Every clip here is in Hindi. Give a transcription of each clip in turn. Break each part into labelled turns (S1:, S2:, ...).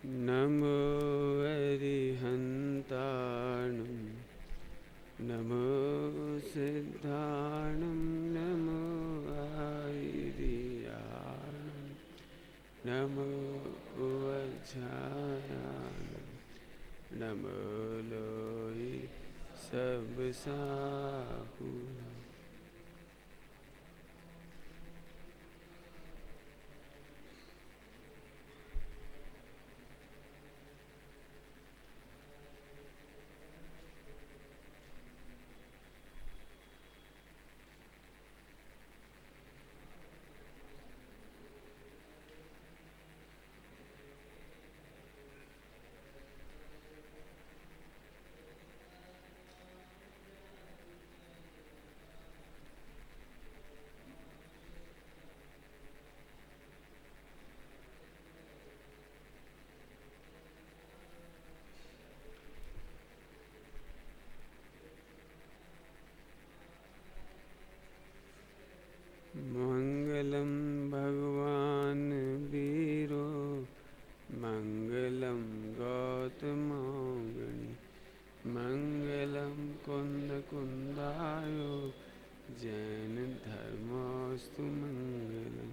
S1: नमो अरिहन्ताणं नमो सिद्धाणं नमो आयर्याणं नमो वज्रायाणं नमो लोहि सबसाहु। मंगलम भगवान वीरो मंगलम गौतमोगणि मंगलम कुंद कुंदायो जैन धर्मोस्तु मंगलम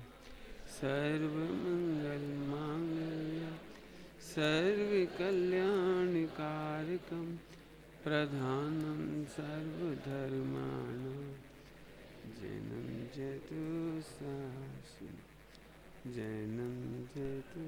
S1: सर्वमंगल मांगल्य सर्वकल्याणकारकं प्रधानं सर्वधर्माणां जैनं जयतु शासनं जैनं जयतु।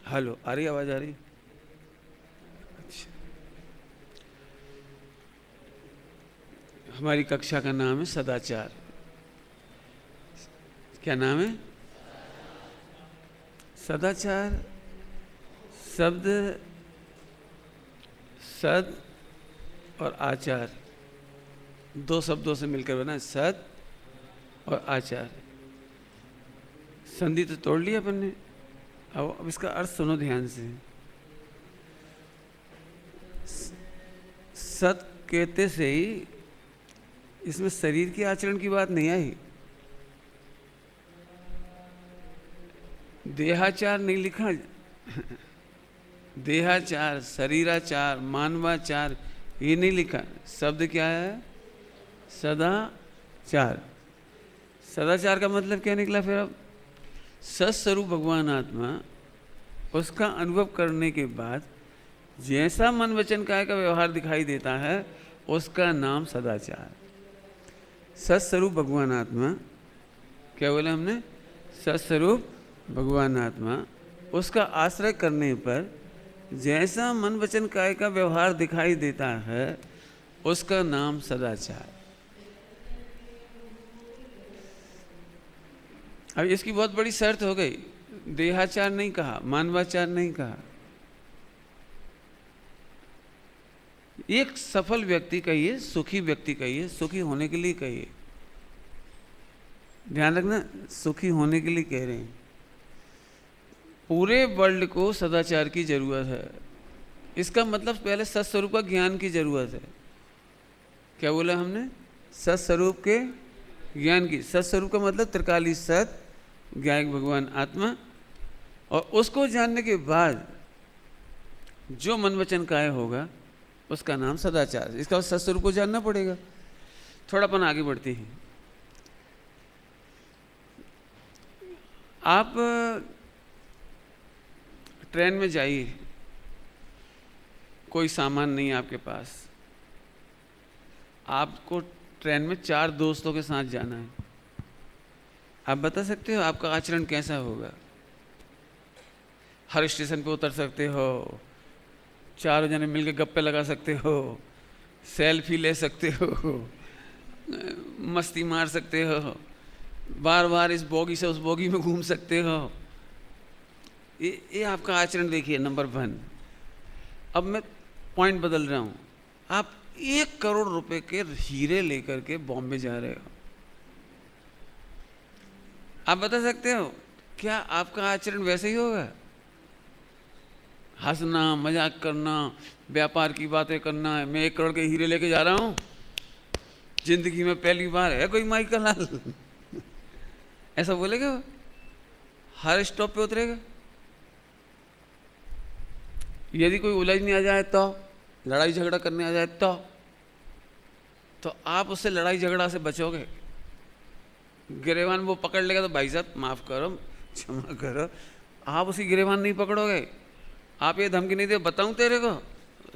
S1: हेलो, आ रही आवाज आ रही? अच्छा, हमारी कक्षा का नाम है सदाचार। क्या नाम है? सदाचार शब्द सद और आचार दो शब्दों से मिलकर बना, सद और आचार। संधि तो तोड़ लिया अपन ने, अब इसका अर्थ सुनो ध्यान से। सत कहते से ही इसमें शरीर के आचरण की बात नहीं आई, देहाचार नहीं लिखा। देहाचार, शरीराचार, मानवाचार ये नहीं लिखा। शब्द क्या है? सदाचार। सदाचार का मतलब क्या निकला फिर? अब सत्स्वरूप भगवान आत्मा, उसका अनुभव करने के बाद जैसा मन वचन काया का व्यवहार दिखाई देता है उसका नाम सदाचार। सत्स्वरूप भगवान आत्मा, क्या बोला हमने? सत्स्वरूप भगवान आत्मा, उसका आश्रय करने पर जैसा मन वचन काया का व्यवहार दिखाई देता है उसका नाम सदाचार। अब इसकी बहुत बड़ी शर्त हो गई, देहाचार नहीं कहा, मानवाचार नहीं कहा। एक सफल व्यक्ति कहिए, सुखी व्यक्ति कहिए, सुखी होने के लिए कहिए। ध्यान रखना, सुखी होने के लिए कह रहे हैं। पूरे वर्ल्ड को सदाचार की जरूरत है। इसका मतलब पहले सत्स्वरूप का ज्ञान की जरूरत है। क्या बोला हमने? सत्स्वरूप के ज्ञान की। सत्स्वरूप का मतलब त्रिकाली सत, ज्ञायक भगवान आत्मा, और उसको जानने के बाद जो मन वचन काया होगा उसका नाम सदाचार। इसका सत्स्वरूप को जानना पड़ेगा। थोड़ा अपन आगे बढ़ते हैं। आप ट्रेन में जाइए, कोई सामान नहीं है आपके पास, आपको ट्रेन में 4 दोस्तों के साथ जाना है। आप बता सकते हो आपका आचरण कैसा होगा? हर स्टेशन पे उतर सकते हो, 4 जने मिलकर गप्पे लगा सकते हो, सेल्फी ले सकते हो, मस्ती मार सकते हो, बार बार इस बोगी से उस बोगी में घूम सकते हो। ये आपका आचरण देखिए, नंबर 1। अब मैं पॉइंट बदल रहा हूँ। आप 1 करोड़ रुपए के हीरे लेकर के बॉम्बे जा रहे हो, आप बता सकते हो क्या आपका आचरण वैसे ही होगा? हंसना, मजाक करना, व्यापार की बातें करना, मैं 1 करोड़ के हीरे लेके जा रहा हूं, जिंदगी में पहली बार है कोई माई का लाल ऐसा बोलेगा वो? हर स्टॉप पे उतरेगा। यदि कोई उलझने आ जाए तो, लड़ाई झगड़ा करने आ जाए तो आप उससे लड़ाई झगड़ा से बचोगे। गिरेबान वो पकड़ लेगा तो भाई साहब माफ करो, क्षमा करो, आप उसकी गिरेबान नहीं पकड़ोगे। आप ये धमकी नहीं दे, बताऊं तेरे को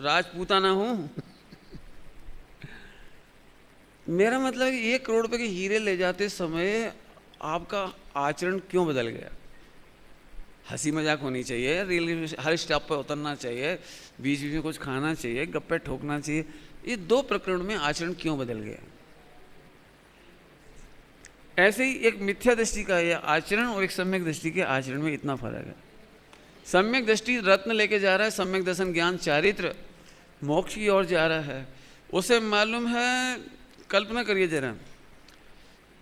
S1: राजपूताना हूं मेरा मतलब 1 करोड़ रुपए के हीरे ले जाते समय आपका आचरण क्यों बदल गया? हंसी मजाक होनी चाहिए, रेलवे हर स्टॉप पर उतरना चाहिए, बीच बीच में कुछ खाना चाहिए, गप्पे ठोकना चाहिए। ये 2 प्रकरण में आचरण क्यों बदल गया? ऐसे ही एक मिथ्या दृष्टि का यह आचरण और एक सम्यक दृष्टि के आचरण में इतना फर्क है। सम्यक दृष्टि रत्न लेके जा रहा है, सम्यक दर्शन ज्ञान चारित्र मोक्ष की ओर जा रहा है। उसे मालूम है, कल्पना करिए जरा,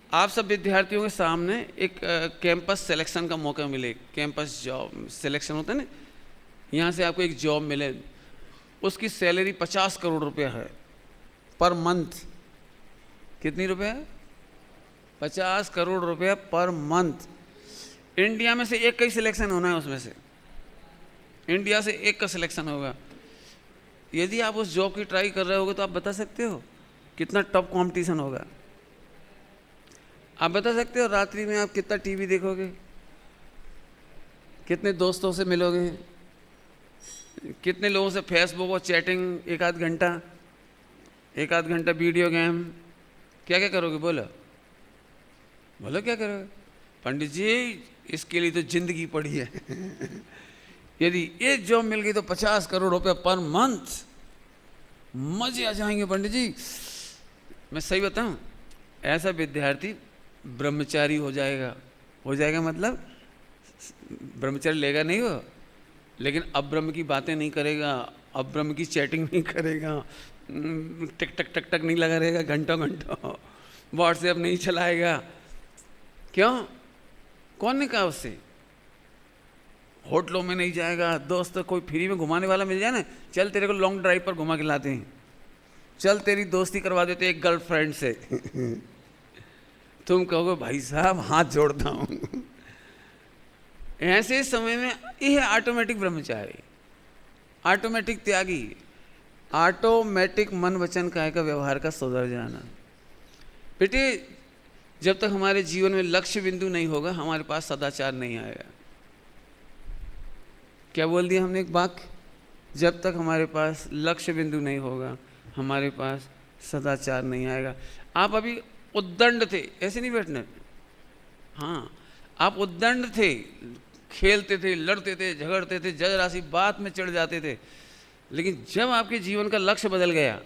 S1: आप सब विद्यार्थियों के सामने एक कैंपस सिलेक्शन का मौका मिले, कैंपस जॉब सिलेक्शन होता है ना, यहाँ से आपको एक जॉब मिले, उसकी सैलरी 50 करोड़ रुपया है पर मंथ। कितनी रुपया है? 50 करोड़ रुपया पर मंथ। इंडिया में से एक का ही सिलेक्शन होना है, उसमें से इंडिया से एक का सिलेक्शन होगा। यदि आप उस जॉब की ट्राई कर रहे होगे तो आप बता सकते हो कितना टफ कंपटीशन होगा? आप बता सकते हो रात्रि में आप कितना टीवी देखोगे, कितने दोस्तों से मिलोगे, कितने लोगों से फेसबुक और चैटिंग, 1 आध घंटा वीडियो गेम, क्या क्या करोगे? बोलो बोलो क्या करोगे? पंडित जी इसके लिए तो जिंदगी पड़ी है यदि ये जॉब मिल गई तो 50 करोड़ रुपए पर मंथ, मजे आ जाएंगे पंडित जी। मैं सही बताऊं, ऐसा विद्यार्थी ब्रह्मचारी हो जाएगा। हो जाएगा मतलब ब्रह्मचर्य लेगा नहीं वो, लेकिन अब्रह्म की बातें नहीं करेगा, अब्रह्म की चैटिंग नहीं करेगा, टिक टक टक टक नहीं लगा रहेगा घंटों घंटों, व्हाट्सएप नहीं चलाएगा। क्यों? कौन ने कहा उससे? होटलों में नहीं जाएगा, दोस्त कोई फ्री में घुमाने वाला मिल जाए ना, चल तेरे को लॉन्ग ड्राइव पर घुमा के लाते हैं, चल तेरी दोस्ती करवा देते एक गर्लफ्रेंड से तुम कहोगे भाई साहब हाथ जोड़ता हूं ऐसे समय में यह ऑटोमेटिक ब्रह्मचारी, ऑटोमेटिक त्यागी, ऑटोमेटिक मन वचन काया का व्यवहार का सुधर जाना। बेटे जब तक हमारे जीवन में लक्ष्य बिंदु नहीं होगा, हमारे पास सदाचार नहीं आएगा। क्या बोल दिया हमने एक वाक्य? जब तक हमारे पास लक्ष्य बिंदु नहीं होगा, हमारे पास सदाचार नहीं आएगा। आप अभी उद्दंड थे, ऐसे नहीं बैठने। हाँ, आप उद्दंड थे, खेलते थे, लड़ते थे, झगड़ते थे, जज राशि बात में चढ़ जाते थे, लेकिन जब आपके जीवन का लक्ष्य बदल गया,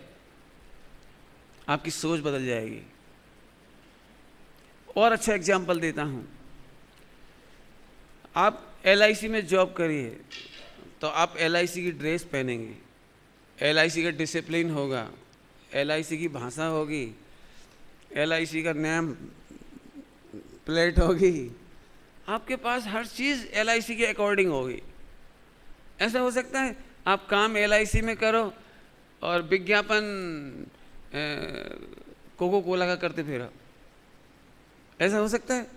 S1: आपकी सोच बदल जाएगी। और अच्छा एग्जाम्पल देता हूं, आप LIC में जॉब करिए तो आप LIC की ड्रेस पहनेंगे, LIC का डिसिप्लिन होगा, LIC की भाषा होगी, LIC का नेम प्लेट होगी, आपके पास हर चीज़ LIC के अकॉर्डिंग होगी। ऐसा हो सकता है आप काम LIC में करो और विज्ञापन कोको कोला का करते फिरो? ऐसा हो सकता है?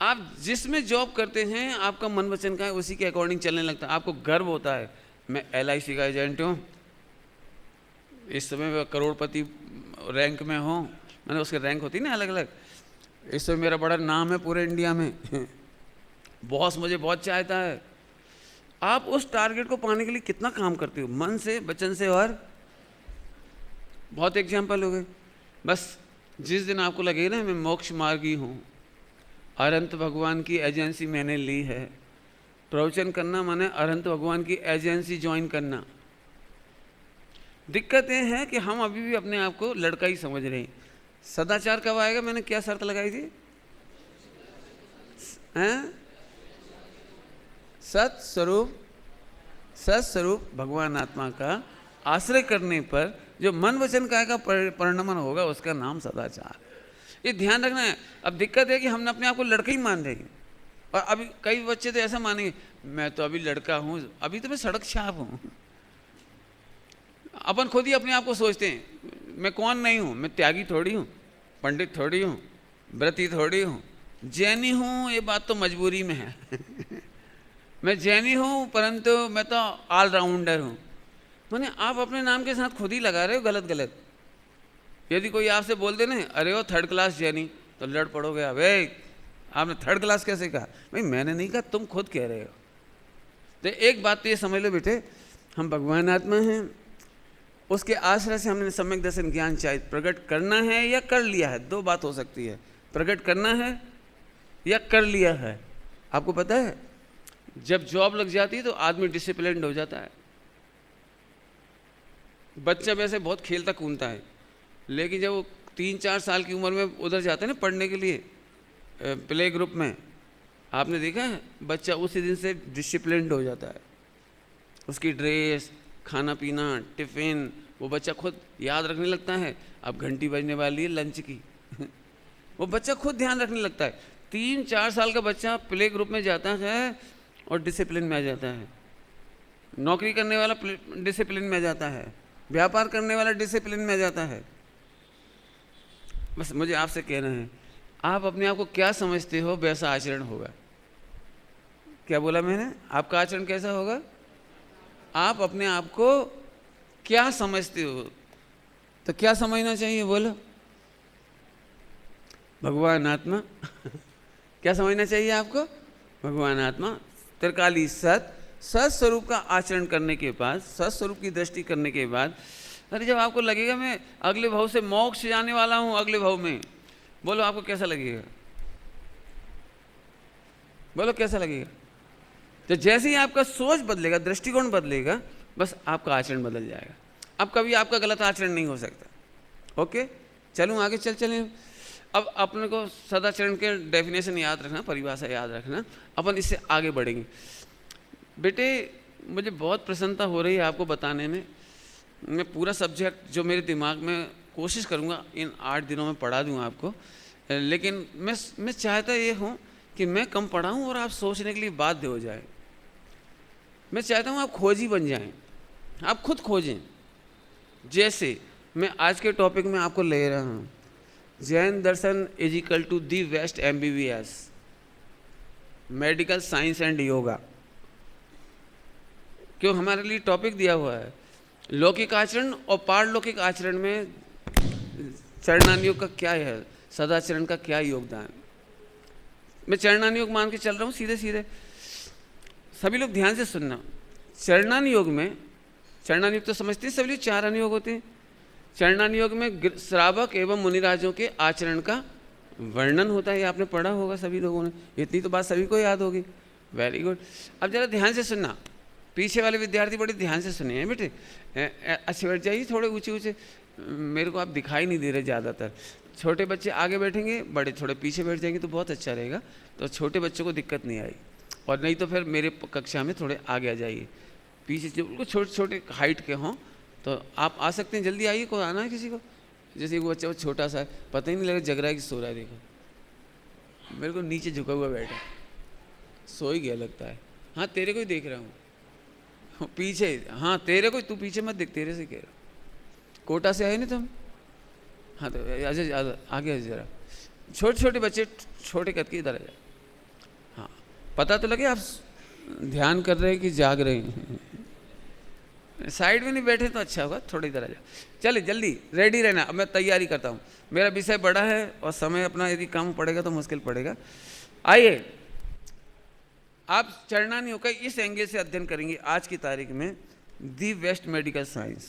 S1: आप जिसमें जॉब करते हैं, आपका मन वचन का है उसी के अकॉर्डिंग चलने लगता है। आपको गर्व होता है मैं LIC का एजेंट हूँ, इस समय मैं करोड़पति रैंक में हूँ, मैंने उसके रैंक होती ना अलग अलग, इस समय मेरा बड़ा नाम है पूरे इंडिया में बॉस मुझे बहुत चाहता है। आप उस टारगेट को पाने के लिए कितना काम करते हो, मन से, वचन से, और बहुत एग्जाम्पल हो गए। बस जिस दिन आपको लगे ना मैं मोक्ष मार्गी हूँ, अनंत भगवान की एजेंसी मैंने ली है, प्रवचन करना माने अनंत भगवान की एजेंसी ज्वाइन करना। दिक्कत ये है कि हम अभी भी अपने आप को लड़का ही समझ रहे हैं। सदाचार कब आएगा? मैंने क्या शर्त लगाई थी? हैं? सत्स्वरूप भगवान आत्मा का आश्रय करने पर जो मन वचन काया का परिणमन होगा उसका नाम सदाचार। ये ध्यान रखना है। अब दिक्कत है कि हमने अपने आप को लड़का ही मान रहे हैं, और अभी कई बच्चे तो ऐसा मानेंगे, मैं तो अभी लड़का हूँ, अभी तो मैं सड़क छाप हूँ। अपन खुद ही अपने आप को सोचते हैं मैं कौन नहीं हूँ, मैं त्यागी थोड़ी हूँ, पंडित थोड़ी हूँ, व्रती थोड़ी हूँ, जैनी हूँ, ये बात तो मजबूरी में है। मैं जैनी हूँ परंतु मैं तो ऑलराउंडर हूँ। मैंने आप अपने नाम के साथ खुद ही लगा रहे हो गलत गलत। यदि कोई आपसे बोल दे ना अरे वो थर्ड क्लास जैनी, तो लड़ पड़ोगे आप, आपने थर्ड क्लास कैसे कहा? भाई मैंने नहीं कहा, तुम खुद कह रहे हो। तो एक बात तो ये समझ लो बेटे, हम भगवान आत्मा हैं, उसके आश्रय से हमने सम्यक दर्शन ज्ञान चाहे प्रकट करना है या कर लिया है। दो बात हो सकती है, प्रकट करना है या कर लिया है। आपको पता है जब जॉब लग जाती है तो आदमी डिसिप्लिन्ड हो जाता है। बच्चा वैसे बहुत खेलता कूदता है, लेकिन जब वो 3-4 साल की उम्र में उधर जाता है ना पढ़ने के लिए प्ले ग्रुप में, आपने देखा है बच्चा उसी दिन से डिसिप्लिन्ड हो जाता है। उसकी ड्रेस, खाना पीना, टिफ़िन, वो बच्चा खुद याद रखने लगता है। अब घंटी बजने वाली है लंच की। वो बच्चा खुद ध्यान रखने लगता है। 3-4 साल का बच्चा प्ले ग्रुप में जाता है और डिसिप्लिन में आ जाता है। नौकरी करने वाला डिसिप्लिन में आ जाता है, व्यापार करने वाला डिसिप्लिन में आ जाता है। बस मुझे आपसे कहना है, आप अपने आप को क्या समझते हो वैसा आचरण होगा। क्या बोला मैंने? आपका आचरण कैसा होगा? आप अपने आप को क्या समझते हो, तो क्या समझना चाहिए बोलो? भगवान आत्मा। क्या समझना चाहिए आपको? भगवान आत्मा, त्रिकाली सत, सत स्वरूप का आचरण करने के बाद, सत स्वरूप की दृष्टि करने के बाद, अरे जब आपको लगेगा मैं अगले भाव से मोक्ष जाने वाला हूँ, अगले भाव में, बोलो आपको कैसा लगेगा? बोलो कैसा लगेगा? तो जैसे ही आपका सोच बदलेगा, दृष्टिकोण बदलेगा, बस आपका आचरण बदल जाएगा। अब कभी आपका गलत आचरण नहीं हो सकता। ओके, चलूँ आगे, चलें। अब अपने को सदाचरण के डेफिनेशन याद रखना, परिभाषा याद रखना, अपन इससे आगे बढ़ेंगे। बेटे मुझे बहुत प्रसन्नता हो रही है आपको बताने में। मैं पूरा सब्जेक्ट जो मेरे दिमाग में कोशिश करूँगा इन 8 दिनों में पढ़ा दूँ आपको, लेकिन मैं चाहता ये हूँ कि मैं कम पढ़ाऊँ और आप सोचने के लिए बाध्य हो जाए। मैं चाहता हूँ आप खोजी बन जाएं, आप खुद खोजें। जैसे मैं आज के टॉपिक में आपको ले रहा हूँ, जैन दर्शन is equal to the best MBBS, medical science and yoga. क्यों हमारे लिए टॉपिक दिया हुआ है, लौकिक आचरण और पारलौकिक आचरण में चरणानुयोग का क्या है, सदाचरण का क्या योगदान। मैं चरणानुयोग मान के चल रहा हूँ सीधे सीधे, सभी लोग ध्यान से सुनना। चरणानुयोग में, चरणानुयोग तो समझते हैं सभी लोग, 4 अनुयोग होते हैं। चरणानुयोग में श्रावक एवं मुनिराजों के आचरण का वर्णन होता है, ये आपने पढ़ा होगा सभी लोगों ने, इतनी तो बात सभी को याद होगी। Very good. अब जरा ध्यान से सुनना, पीछे वाले विद्यार्थी बड़े ध्यान से सुनिए बेटे। अच्छे बैठ जाइए, थोड़े ऊंचे ऊंचे, मेरे को आप दिखाई नहीं दे रहे ज़्यादातर। छोटे बच्चे आगे बैठेंगे, बड़े थोड़े पीछे बैठ जाएंगे तो बहुत अच्छा रहेगा, तो छोटे बच्चों को दिक्कत नहीं आई। और नहीं तो फिर मेरे कक्षा में थोड़े आगे आ जाइए, पीछे जो बिल्कुल छोटे छोटे हाइट के हों तो आप आ सकते हैं, जल्दी आइए। कोई आना है किसी को? जैसे वो बच्चा वो छोटा सा है, पता ही नहीं लगा जग रहा है कि सो रहा है। देखो मेरे को नीचे झुका हुआ बैठा, सो ही गया लगता है। हाँ तेरे को ही देख रहा हूँ पीछे, हाँ तेरे को, तू पीछे मत देख, तेरे से कह रहा हूँ। कोटा से आए ना तुम? हाँ तो आगे जरा, छोटे छोटे बच्चे, छोटे कद के, इधर आ जाए। हाँ पता तो लगे आप ध्यान कर रहे हैं कि जाग रहे हैं। साइड में नहीं बैठे तो अच्छा होगा, थोड़ा इधर आ जाओ। चले जल्दी रेडी रहना, अब मैं तैयारी करता हूँ। मेरा विषय बड़ा है और समय अपना यदि कम पड़ेगा तो मुश्किल पड़ेगा। आइए, आप चरणानुयोग का इस एंगल से अध्ययन करेंगे आज की तारीख में। दी बेस्ट मेडिकल साइंस,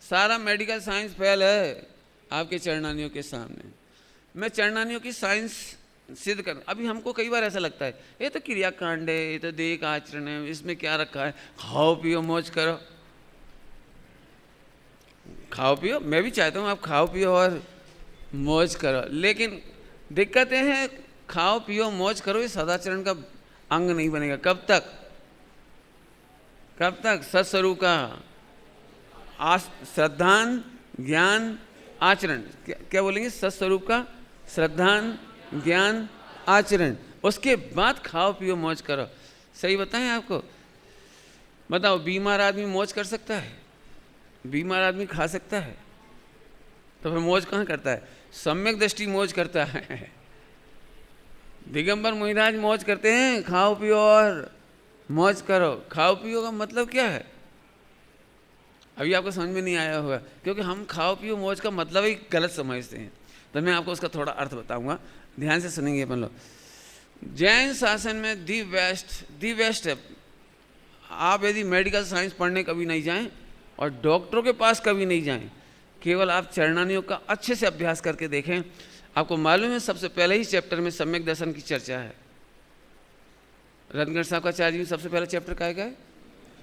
S1: सारा मेडिकल साइंस फेल है आपके चरणानुयोग के सामने। मैं चरणानुयोग की साइंस सिद्ध कर, अभी हमको कई बार ऐसा लगता है ये तो क्रियाकांड है, ये तो देह का आचरण है, इसमें क्या रखा है, खाओ पियो मौज करो। खाओ पियो, मैं भी चाहता हूँ आप खाओ पियो और मौज करो, लेकिन दिक्कतें हैं, खाओ पियो मौज करो ये सदाचरण का अंग नहीं बनेगा। कब तक? कब तक? सत्स्वरूप का श्रद्धान, ज्ञान आचरण। क्या बोलेंगे? सत्स्वरूप का श्रद्धान, ज्ञान, आचरण। उसके बाद खाओ पियो मौज करो। सही बताएं आपको? बताओ, बीमार आदमी मौज कर सकता है? बीमार आदमी खा सकता है? तो फिर मौज कहाँ करता है? सम्यक दृष्टि मौज करता है। दिगंबर मुनिराज मौज करते हैं, खाओ पियो और मौज करो। खाओ पियो का मतलब क्या है? अभी आपको समझ में नहीं आया होगा, क्योंकि हम खाओ पियो मौज का मतलब ही गलत समझते हैं। तो मैं आपको उसका थोड़ा अर्थ बताऊंगा, ध्यान से सुनेंगे अपन लोग। जैन शासन में दी बेस्ट है। आप यदि मेडिकल साइंस पढ़ने कभी नहीं जाएं और डॉक्टरों के पास कभी नहीं जाएं, केवल आप चरणानियों का अच्छे से अभ्यास करके देखें। आपको मालूम है, सबसे पहले ही चैप्टर में सम्यक दर्शन की चर्चा है। रत्नगढ़ साहब का आचार्य जी सबसे पहला चैप्टर का है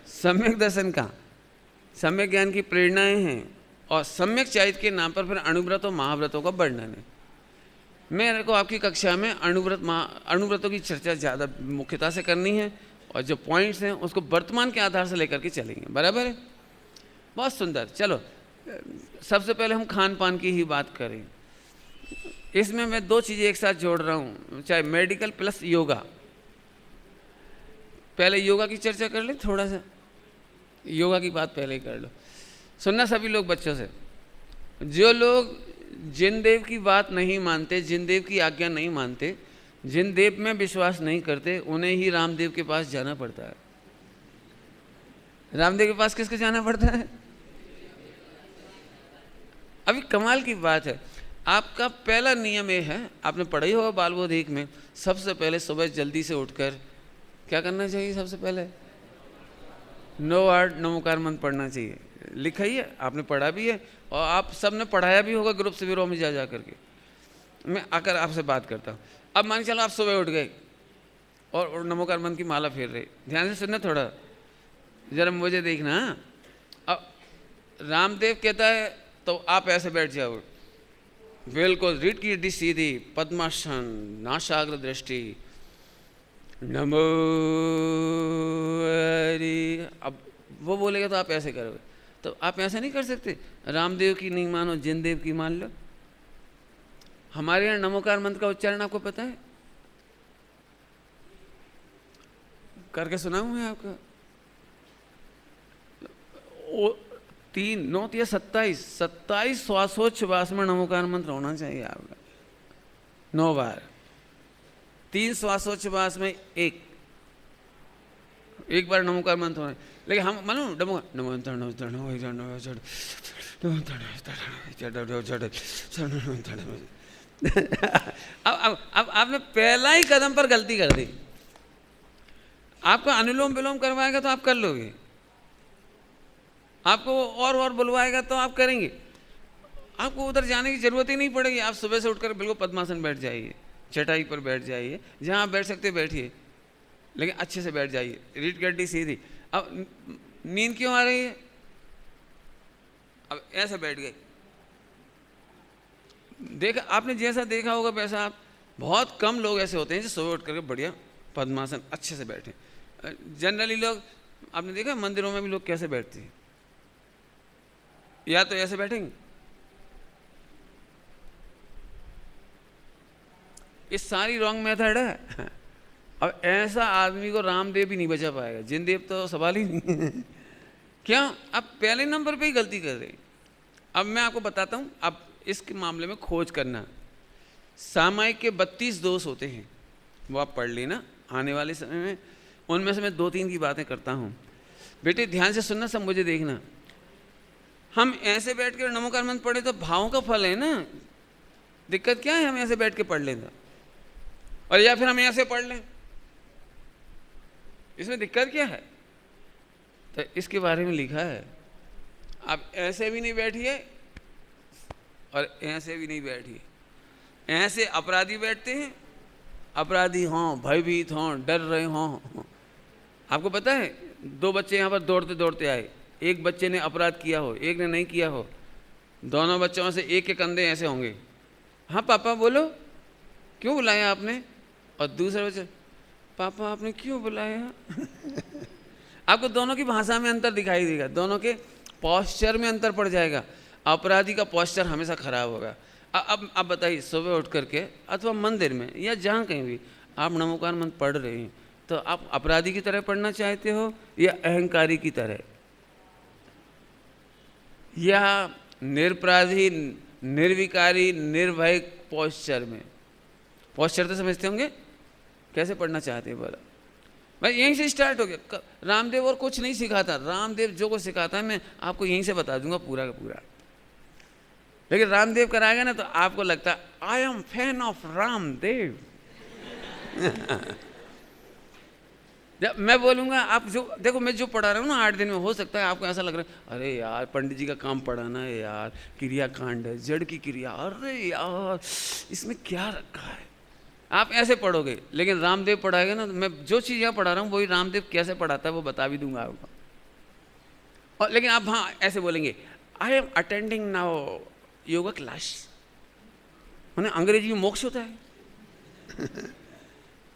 S1: सम्यक दर्शन का। सम्यक ज्ञान की प्रेरणाएं हैं और सम्यक चरित्र के नाम पर फिर अणुव्रत और महाव्रतों का वर्णन है। मेरे को आपकी कक्षा में अणुव्रतों की चर्चा ज़्यादा मुख्यता से करनी है और जो पॉइंट्स हैं उसको वर्तमान के आधार से लेकर के चलेंगे। बराबर है? बहुत सुंदर। चलो, सबसे पहले हम खान पान की ही बात करें। इसमें मैं दो चीज़ें एक साथ जोड़ रहा हूँ, चाहे मेडिकल प्लस योगा। पहले योगा की चर्चा कर ले, थोड़ा सा योगा की बात पहले ही कर लो। सुनना सभी लोग बच्चों से, जो लोग जिन देव की बात नहीं मानते, जिन देव की आज्ञा नहीं मानते, जिन देव में विश्वास नहीं करते, उन्हें ही रामदेव के पास जाना पड़ता है। रामदेव के पास किसके जाना पड़ता है? अभी कमाल की बात है, आपका पहला नियम ये है, आपने पढ़ा ही होगा बालबोधिक में, सबसे पहले सुबह जल्दी से उठकर क्या करना चाहिए? सबसे पहले 9 नमोकार मंत्र पढ़ना चाहिए। लिखा ही है, आपने पढ़ा भी है और आप सब ने पढ़ाया भी होगा ग्रुप शिविरों में जा करके। मैं आकर आपसे बात करता हूँ। अब मान के चलो आप सुबह उठ गए और नमोकार मंत्र की माला फेर रहे। ध्यान से सुनना थोड़ा, जरा मुझे देखना। अब रामदेव कहता है तो आप ऐसे बैठ जाओ, बिल्कुल रीढ़ की हड्डी सीधी, पद्मासन, नासाग्र दृष्टि, नमो हरि। अब वो बोलेगा तो आप ऐसे करोगे, तो आप ऐसे नहीं कर सकते। रामदेव की नहीं मानो, जिन देव की मान लो। हमारे यहाँ नमोकार मंत्र का उच्चारण आपको पता है? करके सुनाऊं मैं आपको? 3, 9 या 27 श्वासोच्छ्वास में नमोकार मंत्र होना चाहिए आपका 9 बार। 3 श्वासोच्छ्वास में एक बार नमोकार मंत्र होना। लेकिन हम मानो अब आपने पहला ही कदम पर गलती कर दी। आपको अनुलोम विलोम करवाएगा तो आप कर लोगे, आपको और बुलवाएगा तो आप करेंगे। आपको उधर जाने की जरूरत ही नहीं पड़ेगी। आप सुबह से उठकर बिल्कुल पद्मासन बैठ जाइए, चटाई पर बैठ जाइए, जहाँ आप बैठ सकते बैठिए, लेकिन अच्छे से बैठ जाइए, रीढ़ की हड्डी सीधी। अब नींद क्यों आ रही है? अब ऐसे बैठ गए, देखा आपने, जैसा देखा होगा वैसा आप। बहुत कम लोग ऐसे होते हैं जो सुबह उठ करके बढ़िया पद्मासन अच्छे से बैठे। जनरली लोग, आपने देखा मंदिरों में भी लोग कैसे बैठते हैं? या तो ऐसे बैठेंगे, ये सारी रॉन्ग मेथड है। अब ऐसा आदमी को रामदेव भी नहीं बचा पाएगा, जिन देव तो सवाल ही नहीं। क्यों? आप पहले नंबर पे ही गलती कर रहे हैं। अब मैं आपको बताता हूँ, आप इसके मामले में खोज करना। सामायिक के 32 दोष होते हैं, वो आप पढ़ लेना आने वाले समय में। उनमें से मैं 2-3 की बातें करता हूँ। बेटे ध्यान से सुनना, सब मुझे देखना। हम ऐसे बैठ कर नमोकार मंत्र पढ़े तो भावों का फल है ना। दिक्कत क्या है? हम ऐसे बैठ के पढ़ लें तो, और या फिर हम ऐसे पढ़ लें, इसमें दिक्कत क्या है? तो इसके बारे में लिखा है, आप ऐसे भी नहीं बैठिए और ऐसे भी नहीं बैठिए। ऐसे अपराधी बैठते हैं, अपराधी हों, भयभीत हों, डर रहे हों। आपको पता है 2 बच्चे यहाँ पर दौड़ते दौड़ते आए, एक बच्चे ने अपराध किया हो, एक ने नहीं किया हो। दोनों बच्चों से एक के कंधे ऐसे होंगे, हाँ पापा बोलो, क्यों बुलाया आपने? और दूसरा बच्चा, पापा आपने क्यों बुलाया? आपको दोनों की भाषा में अंतर दिखाई देगा, दोनों के पॉस्चर में अंतर पड़ जाएगा। अपराधी का पोस्चर हमेशा खराब होगा। अब बताइए, सुबह उठ करके अथवा मंदिर में या जहाँ कहीं भी आप नमोकार मंत्र पढ़ रहे हैं, तो आप अपराधी की तरह पढ़ना चाहते हो या अहंकारी की तरह, या निरपराधी निर्विकारी निर्भय पोस्चर में? पोस्चर तो समझते होंगे, कैसे पढ़ना चाहते हैं बोला भाई। यहीं से स्टार्ट हो गया। रामदेव और कुछ नहीं सिखाता, रामदेव जो कुछ सिखाता है मैं आपको यहीं से बता दूंगा पूरा का पूरा। लेकिन रामदेव कराएगा ना तो आपको लगता है I am fan of Ramdev. जब मैं बोलूंगा आप जो देखो, मैं जो पढ़ा रहा हूँ ना 8 दिन में, हो सकता है आपको ऐसा लग रहा है अरे यार पंडित जी का काम पढ़ाना है यार, क्रिया कांड है, जड़ की क्रिया, अरे यार इसमें क्या रखा है, आप ऐसे पढ़ोगे। लेकिन रामदेव पढ़ाएगा ना, तो मैं जो चीज़ यहाँ पढ़ा रहा हूँ वही रामदेव कैसे पढ़ाता है वो बता भी दूंगा आपको। और लेकिन आप हाँ ऐसे बोलेंगे I am attending now yoga class, मैंने अंग्रेजी में मोक्ष होता है।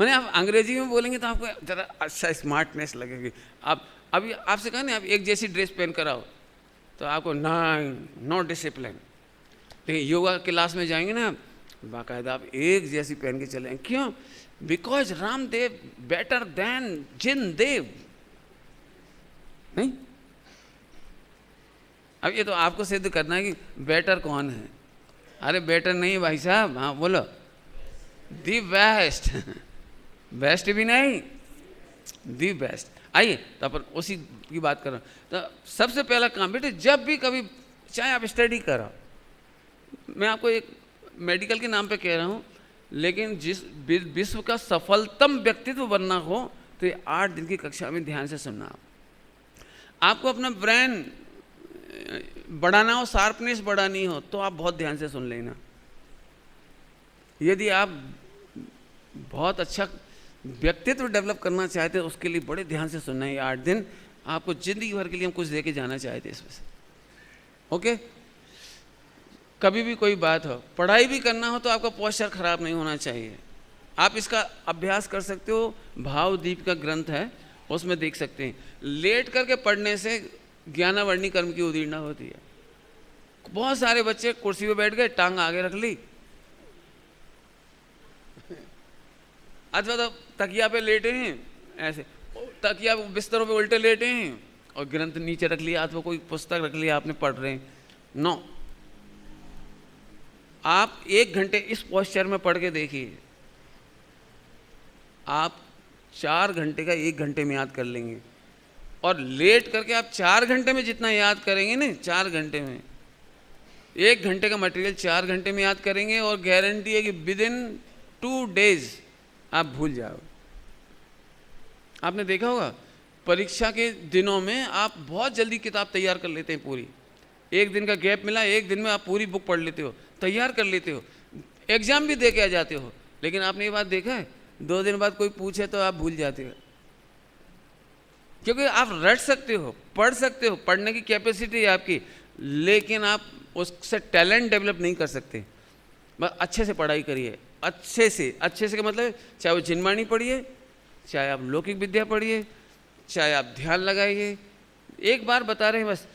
S1: मैंने आप अंग्रेजी में बोलेंगे तो आपको ज़रा अच्छा स्मार्टनेस लगेगी। आप अभी आपसे कहा ना आप एक जैसी ड्रेस पहन कर आओ तो आपको नो डिसिप्लिन। लेकिन योगा क्लास में जाएंगे ना बाकायदा आप एक जैसी पहन के चलें। क्यों? बिकॉज रामदेव बेटर देन जिन देव। नहीं, अब ये तो आपको सिद्ध करना है कि बेटर कौन है। अरे बेटर नहीं भाई साहब, हाँ बोलो, दी बेस्ट। बेस्ट भी नहीं, दी बेस्ट। आइए तो अपन उसी की बात कर रहा हूँ। तो सबसे पहला काम बेटे, जब भी कभी चाहे आप स्टडी करो, मैं आपको एक मेडिकल के नाम पे कह रहा हूँ, लेकिन जिस विश्व का सफलतम व्यक्तित्व बनना हो तो ये 8 दिन की कक्षा में ध्यान से सुनना। आपको अपना ब्रेन बढ़ाना हो, शार्पनेस बढ़ानी हो तो आप बहुत ध्यान से सुन लेना। यदि आप बहुत अच्छा व्यक्तित्व डेवलप करना चाहते हैं उसके लिए बड़े ध्यान से सुनना है। 8 दिन आपको जिंदगी भर के लिए हम कुछ दे के जाना चाहते हैं इसमें से। ओके, कभी भी कोई बात हो, पढ़ाई भी करना हो तो आपका पोस्चर खराब नहीं होना चाहिए। आप इसका अभ्यास कर सकते हो, भावदीप का ग्रंथ है उसमें देख सकते हैं। लेट करके पढ़ने से ज्ञानावर्णी कर्म की उदीर्णा होती है। बहुत सारे बच्चे कुर्सी पे बैठ गए, टांग आगे रख ली, अथवा तो तकिया पे लेटे हैं, ऐसे तकिया बिस्तरों पे उल्टे लेटे हैं और ग्रंथ नीचे रख लिया, अथवा कोई पुस्तक रख लिया आपने पढ़ रहे हैं। नो, आप 1 घंटे इस पोस्चर में पढ़ के देखिए, आप 4 घंटे का 1 घंटे में याद कर लेंगे। और लेट करके आप 4 घंटे में जितना याद करेंगे ना, 4 घंटे में 1 घंटे का मटेरियल 4 घंटे में याद करेंगे, और गारंटी है कि विद इन 2 डेज आप भूल जाओ। आपने देखा होगा परीक्षा के दिनों में आप बहुत जल्दी किताब तैयार कर लेते हैं पूरी। 1 दिन का गैप मिला, 1 दिन में आप पूरी बुक पढ़ लेते हो, तैयार कर लेते हो, एग्जाम भी दे के आ जाते हो। लेकिन आपने ये बात देखा है 2 दिन बाद कोई पूछे तो आप भूल जाते हो, क्योंकि आप रट सकते हो, पढ़ सकते हो, पढ़ने की कैपेसिटी है आपकी, लेकिन आप उससे टैलेंट डेवलप नहीं कर सकते। बस अच्छे से पढ़ाई करिए, अच्छे से का मतलब चाहे वो जिनवाणी पढ़िए, चाहे आप लौकिक विद्या पढ़िए, चाहे आप ध्यान लगाइए। एक बार बता रहे हैं बस,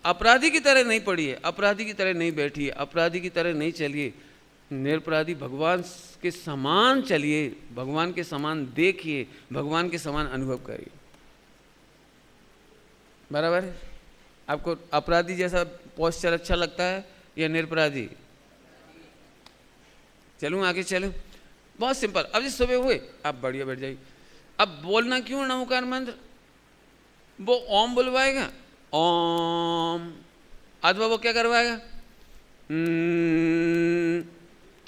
S1: अपराधी की तरह नहीं पढ़िए, अपराधी की तरह नहीं बैठिए, अपराधी की तरह नहीं चलिए, निरपराधी भगवान के समान चलिए, भगवान के समान देखिए, भगवान के समान अनुभव करिए। बराबर है? आपको अपराधी जैसा पोस्चर अच्छा लगता है या निरपराधी? चलूँ आगे चलूँ? बहुत सिंपल। अब जिस सुबह हुए आप बढ़िया बैठ जाइए। अब बोलना क्यों नमोकार मंत्र? वो ओम बुलवाएगा, ओम, अथवा वो क्या करवाएगा,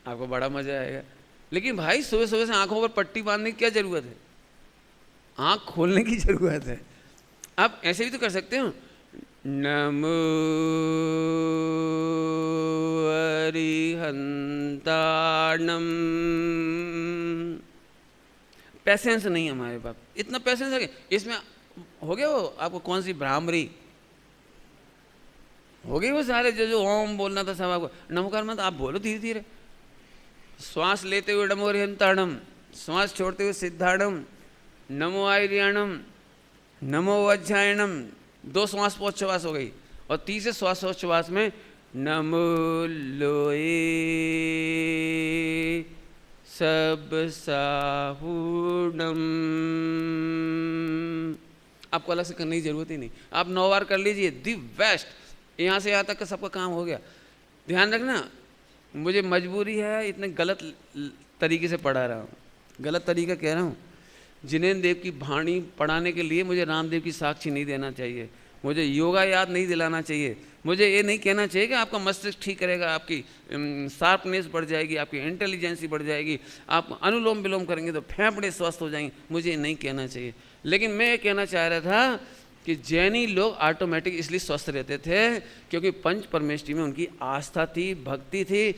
S1: आपको बड़ा मजा आएगा। लेकिन भाई सुबह सुबह से आंखों पर पट्टी बांधने की क्या जरूरत है? आंख खोलने की जरूरत है। आप ऐसे भी तो कर सकते हो, नमो अरिहंताणम। पैसेंस नहीं है हमारे पास, इतना पैसेंस है इसमें हो गया। वो आपको कौन सी भ्रामरी हो गई? वो सारे जो ओम बोलना था सब आपको नमोकार मंत्र आप बोलो धीरे धीरे। श्वास लेते हुए नमो अरिहंताणम, श्वास छोड़ते हुए सिद्धाणम, नमो आर्याणम, नमो वज्रायणम। 2 श्वास श्वास हो गई, और तीसरे श्वास में नमो लोए सब साहुणम। आपको अलग से करने की जरूरत ही नहीं, आप 9 बार कर लीजिए, दी बेस्ट। यहाँ से यहाँ तक का सबका काम हो गया। ध्यान रखना, मुझे मजबूरी है, इतने गलत तरीके से पढ़ा रहा हूँ। गलत तरीका कह रहा हूँ, जिनेन्द्र देव की वाणी पढ़ाने के लिए मुझे रामदेव की साक्षी नहीं देना चाहिए, मुझे योगा याद नहीं दिलाना चाहिए, मुझे ये नहीं कहना चाहिए कि आपका मस्तिष्क ठीक करेगा, आपकी शार्पनेस बढ़ जाएगी, आपकी इंटेलिजेंसी बढ़ जाएगी, आप अनुलोम विलोम करेंगे तो फेफड़े स्वस्थ हो जाएंगे, मुझे ये नहीं कहना चाहिए। लेकिन मैं ये कहना चाह रहा था कि जैनी लोग ऑटोमेटिक इसलिए स्वस्थ रहते थे क्योंकि पंच परमेष्टि में उनकी आस्था थी, भक्ति थी,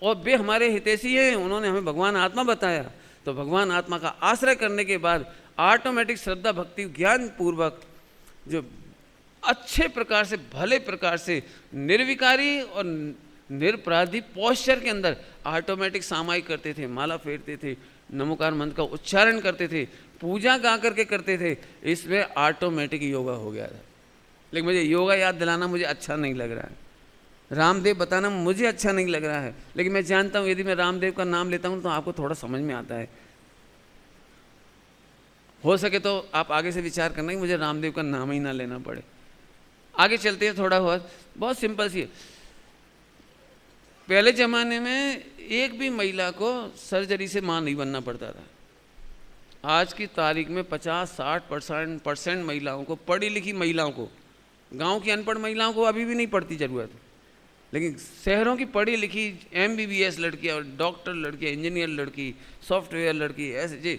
S1: और वे हमारे हितैषी हैं, उन्होंने हमें भगवान आत्मा बताया। तो भगवान आत्मा का आश्रय करने के बाद ऑटोमेटिक श्रद्धा भक्ति ज्ञान पूर्वक जो अच्छे प्रकार से, भले प्रकार से, निर्विकारी और निरपराधी पोस्चर के अंदर ऑटोमेटिक सामायिक करते थे, माला फेरते थे, नमोकार मंत्र का उच्चारण करते थे, पूजा गा करके करते थे, इसमें ऑटोमेटिक योगा हो गया था। लेकिन मुझे योगा याद दिलाना मुझे अच्छा नहीं लग रहा है, रामदेव बताना मुझे अच्छा नहीं लग रहा है, लेकिन मैं जानता हूँ यदि मैं रामदेव का नाम लेता हूँ तो आपको थोड़ा समझ में आता है। हो सके तो आप आगे से विचार करना कि मुझे रामदेव का नाम ही ना लेना पड़े। आगे चलते हैं, थोड़ा बहुत सिंपल सी है। पहले ज़माने में एक भी महिला को सर्जरी से माँ नहीं बनना पड़ता था। आज की तारीख में 50-60% महिलाओं को, पढ़ी लिखी महिलाओं को, गांव की अनपढ़ महिलाओं को अभी भी नहीं पड़ती ज़रूरत, लेकिन शहरों की पढ़ी लिखी MBBS लड़की और डॉक्टर लड़की, इंजीनियर लड़की, सॉफ्टवेयर लड़की, ऐसे जी,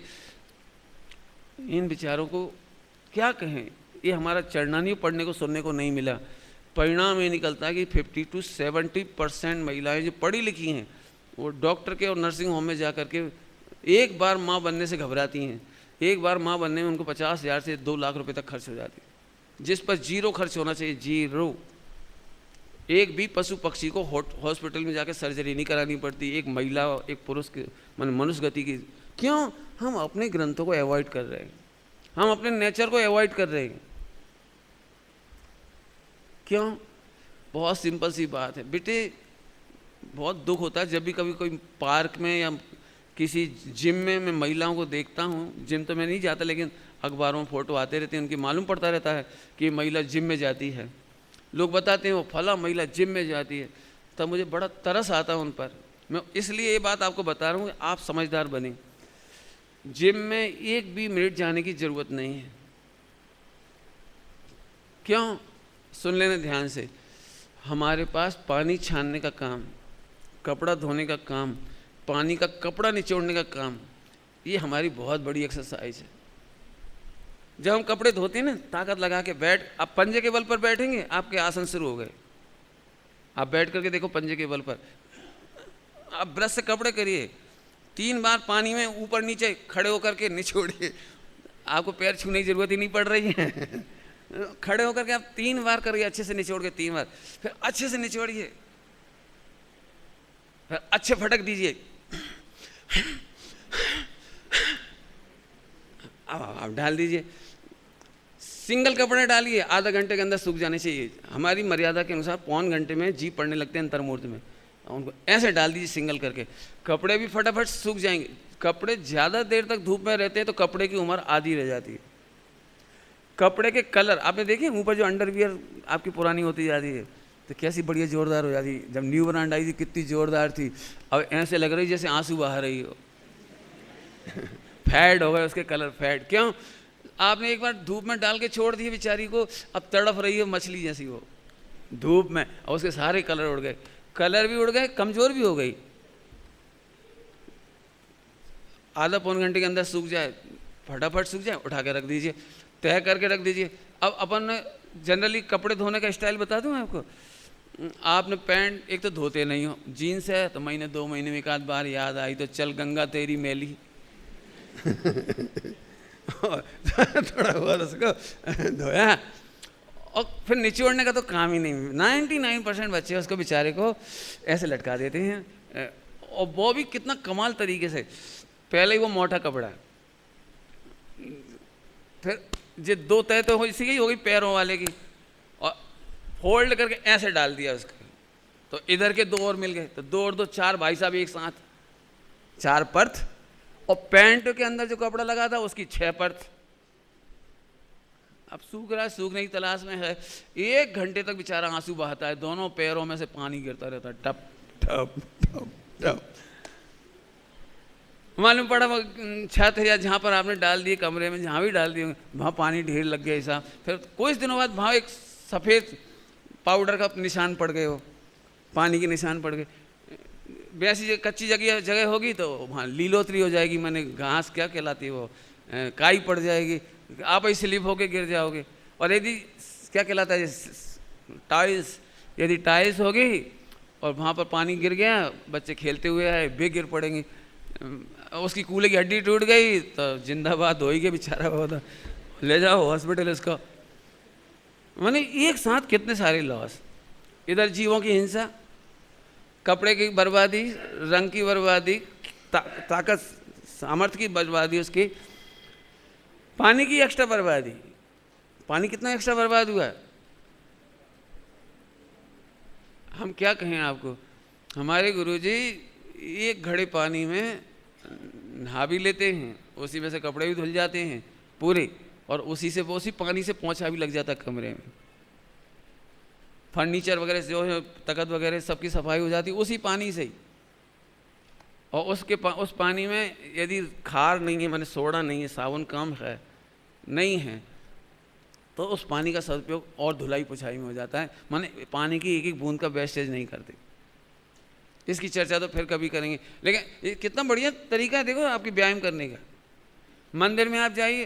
S1: इन बेचारों को क्या कहें, ये हमारा चरणानी पढ़ने को सुनने को नहीं मिला। परिणाम ये निकलता है कि 50-70% महिलाएं जो पढ़ी लिखी हैं वो डॉक्टर के और नर्सिंग होम में जा कर के एक बार माँ बनने से घबराती हैं। एक बार माँ बनने में उनको 50,000 से 2 लाख रुपए तक खर्च हो जाती है, जिस पर जीरो खर्च होना चाहिए, जीरो। एक भी पशु पक्षी को हॉस्पिटल में जाकर सर्जरी नहीं करानी पड़ती, एक महिला एक पुरुष के मनुष्य गति की। क्यों? हम अपने ग्रंथों को अवॉइड कर रहे हैं, हम अपने नेचर को अवॉइड कर रहे हैं। क्यों? बहुत सिंपल सी बात है बेटे, बहुत दुख होता है जब भी कभी कोई पार्क में या किसी जिम में मैं महिलाओं को देखता हूँ। जिम तो मैं नहीं जाता, लेकिन अखबारों में फ़ोटो आते रहते हैं, उनकी मालूम पड़ता रहता है कि महिला जिम में जाती है, लोग बताते हैं वो फला महिला जिम में जाती है, तब मुझे बड़ा तरस आता है उन पर। मैं इसलिए ये बात आपको बता रहा हूँ कि आप समझदार बने। जिम में एक भी मिनट जाने की ज़रूरत नहीं है। क्यों? सुन लेना ध्यान से। हमारे पास पानी छानने का काम, कपड़ा धोने का काम, पानी का कपड़ा निचोड़ने का काम, ये हमारी बहुत बड़ी एक्सरसाइज है। जब हम कपड़े धोते हैं ना, ताकत लगा के बैठ, आप पंजे के बल पर बैठेंगे, आपके आसन शुरू हो गए। आप बैठ करके देखो पंजे के बल पर, आप ब्रश से कपड़े करिए, 3 बार पानी में ऊपर नीचे खड़े होकर के निचोड़िए, आपको पैर छूने की जरूरत ही नहीं पड़ रही है। खड़े होकर के आप 3 बार करिए, अच्छे से निचोड़ के 3 बार, फिर अच्छे से निचोड़िए, फिर अच्छे फटक दीजिए। अब डाल दीजिए, सिंगल कपड़े डालिए, आधा घंटे के अंदर सूख जाने चाहिए। हमारी मर्यादा के अनुसार 1.25 घंटे में जी पड़ने लगते हैं अंतर्मूर्त में, उनको ऐसे डाल दीजिए सिंगल करके, कपड़े भी फटाफट सूख जाएंगे। कपड़े ज़्यादा देर तक धूप में रहते हैं तो कपड़े की उम्र आधी रह जाती है। कपड़े के कलर आपने देखे, ऊपर जो अंडरवियर आपकी पुरानी होती जाती है तो कैसी बढ़िया जोरदार हो जाती है। जब न्यू ब्रांड आई थी कितनी जोरदार थी, अब ऐसे लग रही जैसे आंसू बहा रही हो। फैड हो गए उसके कलर, फैड। क्यों? आपने एक बार धूप में डाल के छोड़ दी बेचारी को, अब तड़फ रही है मछली जैसी वो धूप में, और उसके सारे कलर उड़ गए, कलर भी उड़ गए, कमजोर भी हो गई। आधा 1.25 घंटे के अंदर सूख जाए, फटाफट सूख जाए, उठा के रख दीजिए, तय करके रख दीजिए। अब अपन जनरली कपड़े धोने का स्टाइल बता दूं आपको। आपने पैंट एक तो धोते नहीं हो, जीन्स है तो महीने 2 महीने में 1 बार याद आई तो चल गंगा तेरी मैली थोड़ा बहुत उसको धोया, और फिर निचोड़ने का तो काम ही नहीं। 99% बच्चे उसको बेचारे को ऐसे लटका देते हैं, और वो भी कितना कमाल तरीके से। पहले ही वो मोटा कपड़ा, फिर ये 2 तय तो इसी की हो गई पैरों वाले की, और फोल्ड करके ऐसे डाल दिया उसको, तो इधर के 2 और मिल गए, तो 2 और 2 4 भाई साहब एक साथ, 4 परत। और पैंट के अंदर जो कपड़ा लगा था उसकी 6 परत। अब सूख रहा है, सूखने की तलाश में है। 1 घंटे तक बेचारा आंसू बहाता है, दोनों पैरों में से पानी गिरता रहता है, टप टप टप टप। मालूम पड़ा वो छत या जहाँ पर आपने डाल दिए, कमरे में जहाँ भी डाल दिए वहाँ पानी ढेर लग गया ऐसा। फिर कुछ दिनों बाद वहाँ एक सफ़ेद पाउडर का निशान पड़ गए, हो पानी के निशान पड़ गए। वैसी कच्ची जगह होगी तो वहाँ लीलोतरी हो जाएगी, मैंने घास क्या कहलाती है वो, काई पड़ जाएगी, आप ही स्लिप होके गिर जाओगे। और यदि क्या कहलाता है टाइल्स, यदि टाइल्स होगी और वहाँ पर पानी गिर गया, बच्चे खेलते हुए आए, वे गिर पड़ेंगे, उसकी कूल्हे की हड्डी टूट गई तो जिंदाबाद होएगी बेचारा, बहुत ले जाओ हॉस्पिटल इसको। माने एक साथ कितने सारे लॉस, इधर जीवों की हिंसा, कपड़े की बर्बादी, रंग की बर्बादी, ताकत सामर्थ्य की बर्बादी, उसकी पानी की एक्स्ट्रा बर्बादी। पानी कितना एक्स्ट्रा बर्बाद हुआ है, हम क्या कहें आपको। हमारे गुरुजी 1 घड़े पानी में नहा भी लेते हैं, उसी में से कपड़े भी धुल जाते हैं पूरे, और उसी पानी से पोंछा भी लग जाता है कमरे में, फर्नीचर वगैरह जो है, तखत वगैरह सबकी सफाई हो जाती उसी पानी से ही। और उस पानी में यदि खार नहीं है, माने सोडा नहीं है, साबुन कम है नहीं है, तो उस पानी का सदुपयोग और धुलाई पुछाई में हो जाता है। माने पानी की एक बूंद का वेस्टेज नहीं करते। इसकी चर्चा तो फिर कभी करेंगे, लेकिन ये कितना बढ़िया तरीका है देखो आपकी व्यायाम करने का। मंदिर में आप जाइए,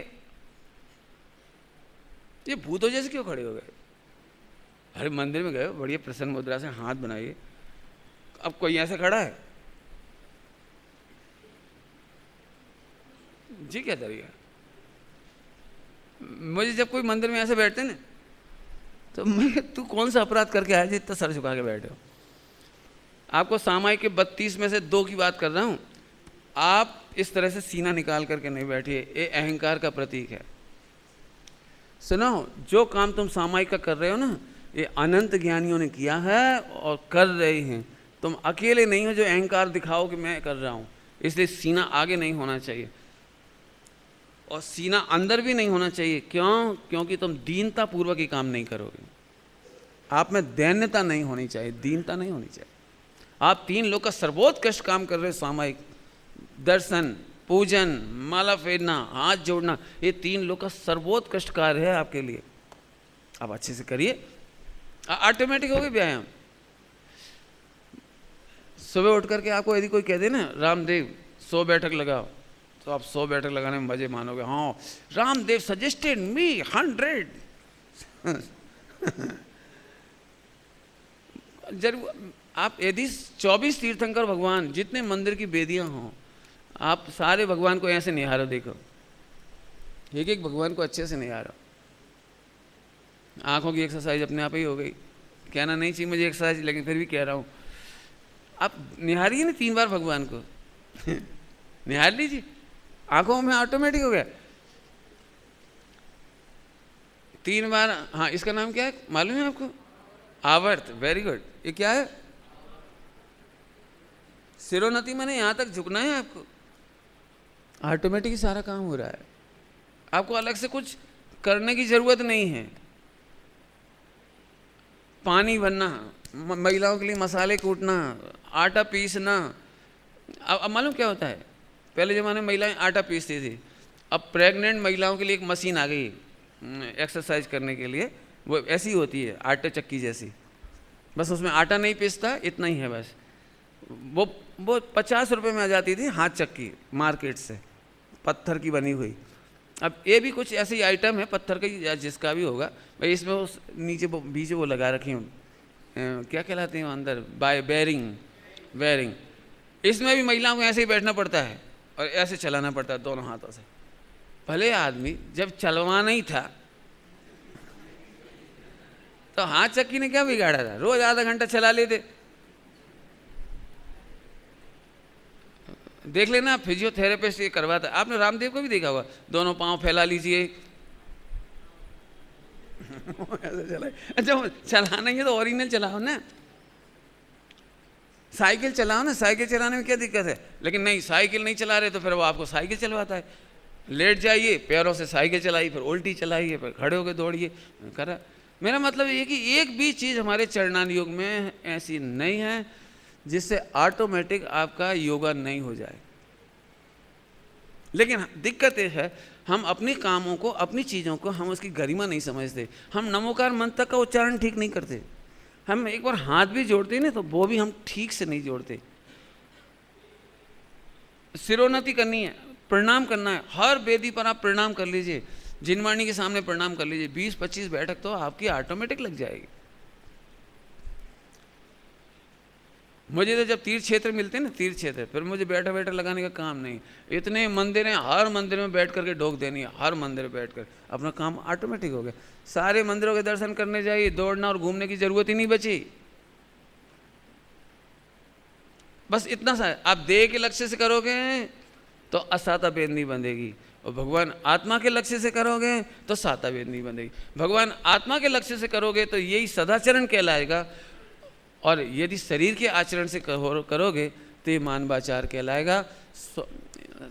S1: ये भूतों जैसे क्यों खड़े हो गए? अरे मंदिर में गए, बढ़िया प्रसन्न मुद्रा से हाथ बनाइए। अब कोई ऐसा खड़ा है जी, क्या तरीका। मुझे जब कोई मंदिर में ऐसे बैठते ना, तो मैं, तू कौन सा अपराध करके आया जी इतना सर झुका के बैठे हो। आपको सामायिक के 32 में से 2 की बात कर रहा हूँ। आप इस तरह से सीना निकाल करके नहीं बैठिए, ये अहंकार का प्रतीक है। सुनो, जो काम तुम सामायिक का कर रहे हो ना, ये अनंत ज्ञानियों ने किया है और कर रहे हैं। तुम अकेले नहीं हो जो अहंकार दिखाओ कि मैं कर रहा हूँ। इसलिए सीना आगे नहीं होना चाहिए और सीना अंदर भी नहीं होना चाहिए। क्यों? क्योंकि तुम दीनता पूर्वक ही काम नहीं करोगे। आप में दैन्यता नहीं होनी चाहिए, दीनता नहीं होनी चाहिए। आप 3 लोग का सर्वोत्कृष्ट काम कर रहे हो सामायिक, दर्शन, पूजन, माला फेरना, हाथ जोड़ना, ये 3 लोग का सर्वोत्कृष्ट कार्य है आपके लिए। आप अच्छे से करिए, ऑटोमेटिक होगी व्यायाम। सुबह उठ करके आपको यदि कोई कह दे ना, रामदेव 100 बैठक लगाओ, तो आप 100 बैठक लगाने में मजे मानोगे। हाँ, रामदेव सजेस्टेड मी 100 जरूर। आप यदि 24 तीर्थंकर भगवान, जितने मंदिर की बेदियां हों, आप सारे भगवान को ऐसे निहारो, देखो एक एक भगवान को अच्छे से निहारो। आंखों की एक्सरसाइज अपने आप ही हो गई। कहना नहीं चाहिए मुझे एक्सरसाइज, लेकिन फिर भी कह रहा हूँ। आप निहारिए ना 3 बार भगवान को निहार लीजिए, आंखों में ऑटोमेटिक हो गया 3 बार। हाँ, इसका नाम क्या है मालूम है आपको? आवर्त। Very good. ये क्या है? सिरोन्नति। मैंने यहाँ तक झुकना है आपको, ऑटोमेटिक सारा काम हो रहा है। आपको अलग से कुछ करने की जरूरत नहीं है। पानी भरना, महिलाओं के लिए मसाले कूटना, आटा पीसना। अब मालूम क्या होता है, पहले ज़माने में महिलाएं आटा पीसती थी, अब प्रेग्नेंट महिलाओं के लिए एक मशीन आ गई एक्सरसाइज करने के लिए। वो ऐसी होती है आटे चक्की जैसी, बस उसमें आटा नहीं पीसता, इतना ही है बस। वो 50 रुपये में आ जाती थी हाथ चक्की मार्केट से, पत्थर की बनी हुई। अब ये भी कुछ ऐसी आइटम है पत्थर का या जिसका भी होगा भाई, इसमें उस नीचे वो बीच वो लगा रखी हूँ, क्या कहलाते हैं अंदर, बेयरिंग। इसमें भी महिलाओं को ऐसे ही बैठना पड़ता है और ऐसे चलाना पड़ता है दोनों हाथों से। भले आदमी जब चलवाना ही था तो हाथ चक्की ने क्या बिगाड़ा था, रोज आधा घंटा चला लेते। देख लेना, फिजियोथेरेपिस्ट ये करवाता। आपने रामदेव को भी देखा होगा, दोनों पांव फैला लीजिए ऐसे चलाए। अच्छा, चलाना ही है तो ओरिजिनल चलाओ ना। साइकिल चलाओ ना, साइकिल चलाने में क्या दिक्कत है? लेकिन नहीं, साइकिल नहीं चला रहे तो फिर वो आपको साइकिल चलवाता है। लेट जाइए, पैरों से साइकिल चलाइए, फिर उल्टी चलाइए, फिर खड़े होकर दौड़िए, करा। मेरा मतलब ये कि एक भी चीज़ हमारे चरणान योग में ऐसी नहीं है जिससे ऑटोमेटिक आपका योगा नहीं हो जाए। लेकिन दिक्कत ये है, हम अपने कामों को, अपनी चीज़ों को हम उसकी गरिमा नहीं समझते। हम नमोकार मंत्र का उच्चारण ठीक नहीं करते। हम एक बार हाथ भी जोड़ते हैं ना तो वो भी हम ठीक से नहीं जोड़ते। सिरोन्नति करनी है, प्रणाम करना है, हर वेदी पर आप प्रणाम कर लीजिए, जिनवाणी के सामने प्रणाम कर लीजिए, 20-25 बैठक तो आपकी ऑटोमेटिक लग जाएगी। मुझे तो जब तीर्थ क्षेत्र मिलते हैं ना, तीर्थ क्षेत्र, फिर मुझे बैठा बैठा लगाने का काम नहीं। इतने मंदिर हैं, हर मंदिर में बैठ करके ढोक देनी है, हर मंदिर में बैठ कर अपना काम ऑटोमेटिक हो गया। सारे मंदिरों के दर्शन करने जाइए, दौड़ना और घूमने की जरूरत ही नहीं बची। बस इतना सा है, आप देह के लक्ष्य से करोगे तो असाता वेद नहीं बंधेगी, और भगवान आत्मा के लक्ष्य से करोगे तो साता वेद नहीं बंधेगी। भगवान आत्मा के लक्ष्य से करोगे तो यही सदाचरण कहलाएगा, और यदि शरीर के आचरण से करोगे तो ये मानवाचार कहलाएगा,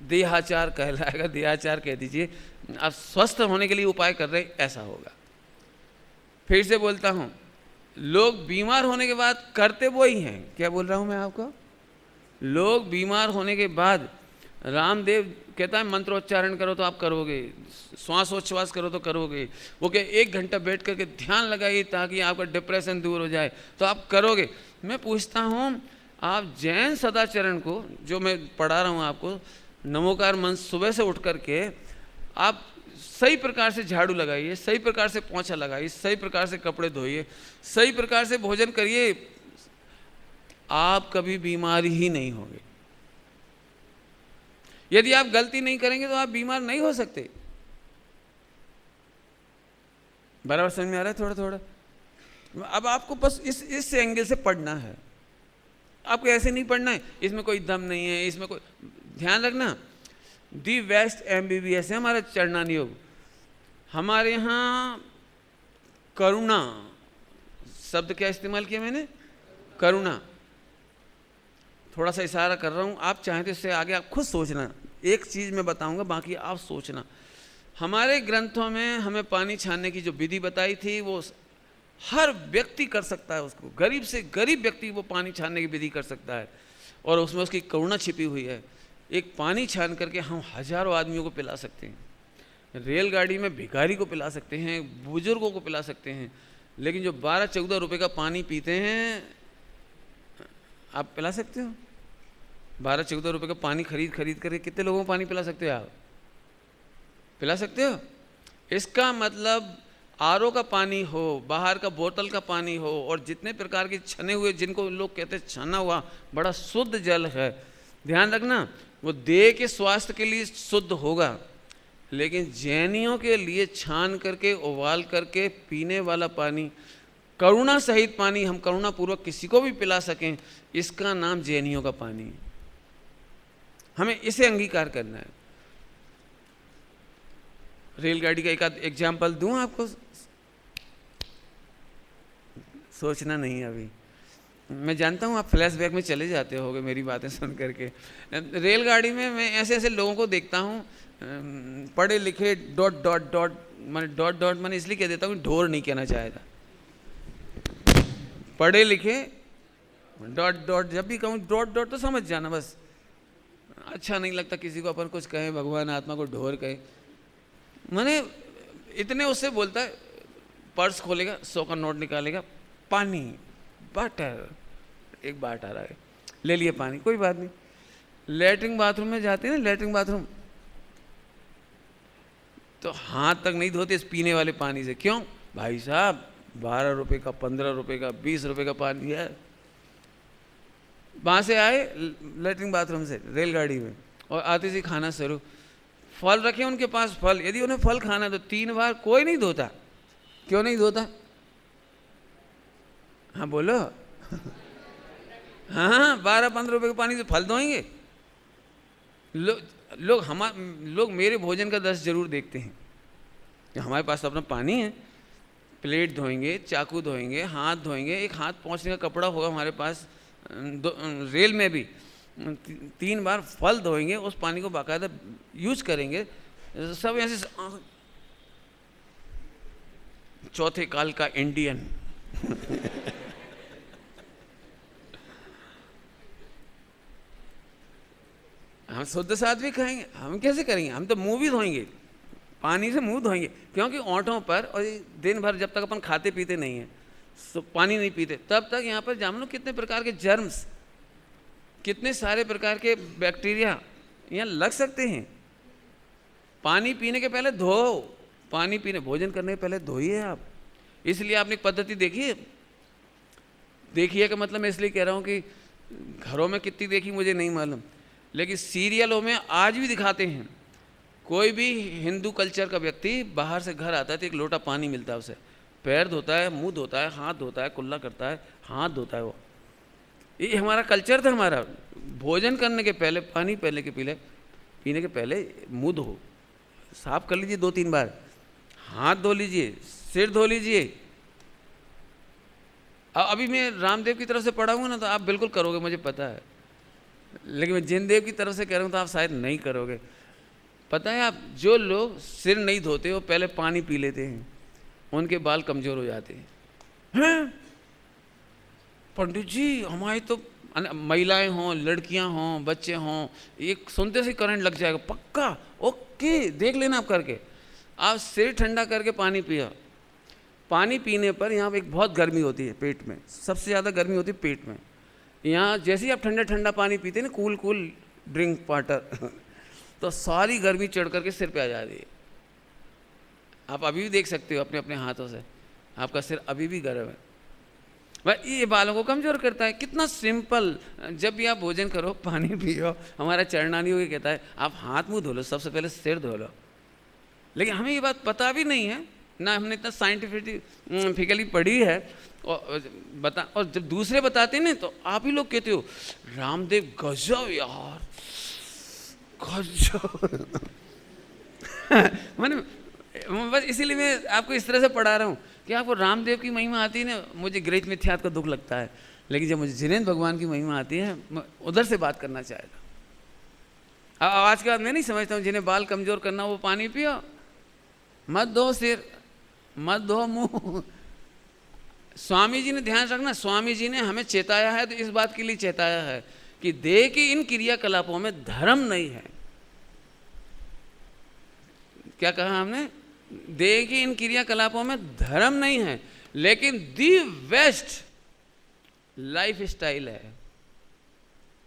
S1: देहाचार कहलाएगा, देहाचार कह दीजिए। आप स्वस्थ होने के लिए उपाय कर रहे ऐसा होगा। फिर से बोलता हूँ, लोग बीमार होने के बाद करते वो ही हैं। क्या बोल रहा हूँ मैं आपको? लोग बीमार होने के बाद, रामदेव कहता है मंत्रोच्चारण करो तो आप करोगे, श्वासोच्छ्वास करो तो करोगे, वो क्या 1 घंटा बैठ करके ध्यान लगाइए ताकि आपका डिप्रेशन दूर हो जाए तो आप करोगे। मैं पूछता हूँ, आप जैन सदाचरण को जो मैं पढ़ा रहा हूँ आपको, नमोकार मंत्र सुबह से उठ करके आप सही प्रकार से झाड़ू लगाइए, सही प्रकार से पोंछा लगाइए, सही प्रकार से कपड़े धोइए, सही प्रकार से भोजन करिए, आप कभी बीमार ही नहीं होंगे। यदि आप गलती नहीं करेंगे तो आप बीमार नहीं हो सकते। बराबर समझ में आ रहा है? थोड़ा थोड़ा अब आपको बस इस एंगल से पढ़ना है, आपको ऐसे नहीं पढ़ना है इसमें कोई दम नहीं है, इसमें कोई, ध्यान रखना। दी वेस्ट MBBS है हमारा चरणान योग। हमारे यहाँ करुणा शब्द क्या इस्तेमाल किया मैंने? करुणा। थोड़ा सा इशारा कर रहा हूँ, आप चाहें तो इससे आगे आप खुद सोचना। एक चीज़ मैं बताऊँगा, बाकी आप सोचना। हमारे ग्रंथों में हमें पानी छानने की जो विधि बताई थी वो हर व्यक्ति कर सकता है, उसको गरीब से गरीब व्यक्ति वो पानी छानने की विधि कर सकता है, और उसमें उसकी करुणा छिपी हुई है। एक पानी छान करके हम हजारों आदमियों को पिला सकते हैं, रेलगाड़ी में भिखारी को पिला सकते हैं, बुजुर्गों को पिला सकते हैं। लेकिन जो 12-14 रुपये का पानी पीते हैं, आप पिला सकते हो? 12-14 रुपये का पानी खरीद करके कितने लोगों को पानी पिला सकते हो? आप पिला सकते हो? इसका मतलब RO का पानी हो, बाहर का बोतल का पानी हो, और जितने प्रकार के छने हुए, जिनको लोग कहते हैं छना हुआ, बड़ा शुद्ध जल है। ध्यान रखना, वो देह के स्वास्थ्य के लिए शुद्ध होगा, लेकिन जैनियों के लिए छान करके उबाल करके पीने वाला पानी, करुणा सहित पानी, हम करुणा पूर्वक किसी को भी पिला सकें, इसका नाम जैनियों का पानी है। हमें इसे अंगीकार करना है। रेलगाड़ी का एक आध एग्जाम्पल दूं आपको, सोचना नहीं अभी। मैं जानता हूँ आप फ्लैशबैक में चले जाते होगे मेरी बातें सुन करके। रेलगाड़ी में मैं ऐसे ऐसे लोगों को देखता हूँ, पढ़े लिखे डॉट डॉट डॉट, मैंने डॉट डॉट मैंने इसलिए कह देता हूँ, ढोर नहीं कहना चाहेगा, पढ़े लिखे डॉट डॉट, जब भी कहूँ डॉट डॉट तो समझ जाना बस। अच्छा नहीं लगता किसी को अपन कुछ कहें, भगवान आत्मा को ढोर कहे। मैंने इतने उससे बोलता है, पर्स खोलेगा, 100 का नोट निकालेगा, पानी, वाटर, एक बाट आ रहा है, ले लिए पानी, कोई बात नहीं। लेटरिन बाथरूम में जाते हैं ना, लेटरिन बाथरूम, तो हाथ तक नहीं धोते इस पीने वाले पानी से। क्यों? भाई साहब 12 रुपये का, 15 रुपये का, 20 रुपये का पानी है। वहाँ से आए लेटरिन बाथरूम से रेलगाड़ी में, और आते से खाना शुरू, फल रखे उनके पास, फल, यदि उन्हें फल खाना तो 3 बार कोई नहीं धोता। क्यों नहीं धोता? हाँ बोलो। हाँ, 12-15 रुपये के पानी से फल धोएंगे लोग मेरे भोजन का दर्श जरूर देखते हैं कि हमारे पास तो अपना पानी है, प्लेट धोएंगे, चाकू धोएंगे, हाथ धोएंगे, एक हाथ पोंछने का कपड़ा होगा हमारे पास, रेल में भी 3 बार फल धोएंगे, उस पानी को बाकायदा यूज करेंगे। सब ऐसे चौथे काल का इंडियन हम शुद्ध सात्विक खाएंगे, हम कैसे करेंगे? हम तो मुंह भी धोएंगे, पानी से मुंह धोएंगे, क्योंकि ओंठों पर, और दिन भर जब तक अपन खाते पीते नहीं है, पानी नहीं पीते, तब तक यहाँ पर जान लो कितने प्रकार के जर्म्स, कितने सारे प्रकार के बैक्टीरिया यहाँ लग सकते हैं। पानी पीने के पहले धो, पानी पीने भोजन करने के पहले धोइए आप। इसलिए आपने एक पद्धति देखिए का मतलब मैं इसलिए कह रहा हूँ कि घरों में कितनी देखी मुझे नहीं मालूम, लेकिन सीरियलों में आज भी दिखाते हैं। कोई भी हिंदू कल्चर का व्यक्ति बाहर से घर आता है तो एक लोटा पानी मिलता है उसे, पैर धोता है, मुंह धोता है, हाथ धोता है, कुल्ला करता है, हाथ धोता है। वो ये हमारा कल्चर था। हमारा भोजन करने के पहले पानी पीने के पहले मुंह धो, साफ कर लीजिए 2-3 बार, हाथ धो लीजिए, सिर धो लीजिए। अभी मैं रामदेव की तरफ से पढ़ा हूँ ना, तो आप बिल्कुल करोगे मुझे पता है, लेकिन मैं जिनदेव की तरफ से कह रहा हूँ तो आप शायद नहीं करोगे। पता है आप, जो लोग सिर नहीं धोते वो पहले पानी पी लेते हैं, उनके बाल कमज़ोर हो जाते हैं। पंडित जी हमारी तो महिलाएं हों, लड़कियां हों, बच्चे हों, एक सुनते से करंट लग जाएगा पक्का। ओके, देख लेना आप करके। आप सिर ठंडा करके पानी पिया। पानी पीने पर यहाँ एक बहुत गर्मी होती है पेट में, सबसे ज़्यादा गर्मी होती है पेट में। यहाँ जैसे ही आप ठंडा ठंडा पानी पीते हैं ना, कूल ड्रिंक वाटर तो सारी गर्मी चढ़ करके सिर पे आ जाती है। आप अभी भी देख सकते हो अपने अपने हाथों से, आपका सिर अभी भी गर्म है। भाई ये बालों को कमज़ोर करता है। कितना सिंपल, जब भी आप भोजन करो पानी पियो। हमारा चरणानी हो कहता है आप हाथ मुंह धो लो, सबसे पहले सिर धो लो। लेकिन हमें ये बात पता भी नहीं है ना, हमने इतना साइंटिफिकली पढ़ी है और जब दूसरे बताते हैं तो आप ही लोग कहते हो रामदेव गजब यार, गजब मैंने बस इसीलिए मैं आपको इस तरह से पढ़ा रहा हूँ कि आपको रामदेव की महिमा आती है ना, मुझे ग्रहित मिथ्यात्व का दुख लगता है, लेकिन जब मुझे जिनेंद्र भगवान की महिमा आती है मैं उधर से बात करना चाहेगा। आज के बाद मैं नहीं समझता हूँ जिन्हें बाल कमज़ोर करना वो पानी पियो, मत धो सिर, मत धो मुंह। स्वामी जी ने ध्यान रखना, स्वामी जी ने हमें चेताया है तो इस बात के लिए चेताया है कि देह की इन क्रियाकलापों में धर्म नहीं है। क्या कहा हमने? देह की इन क्रियाकलापों में धर्म नहीं है, लेकिन दी बेस्ट लाइफ स्टाइल है।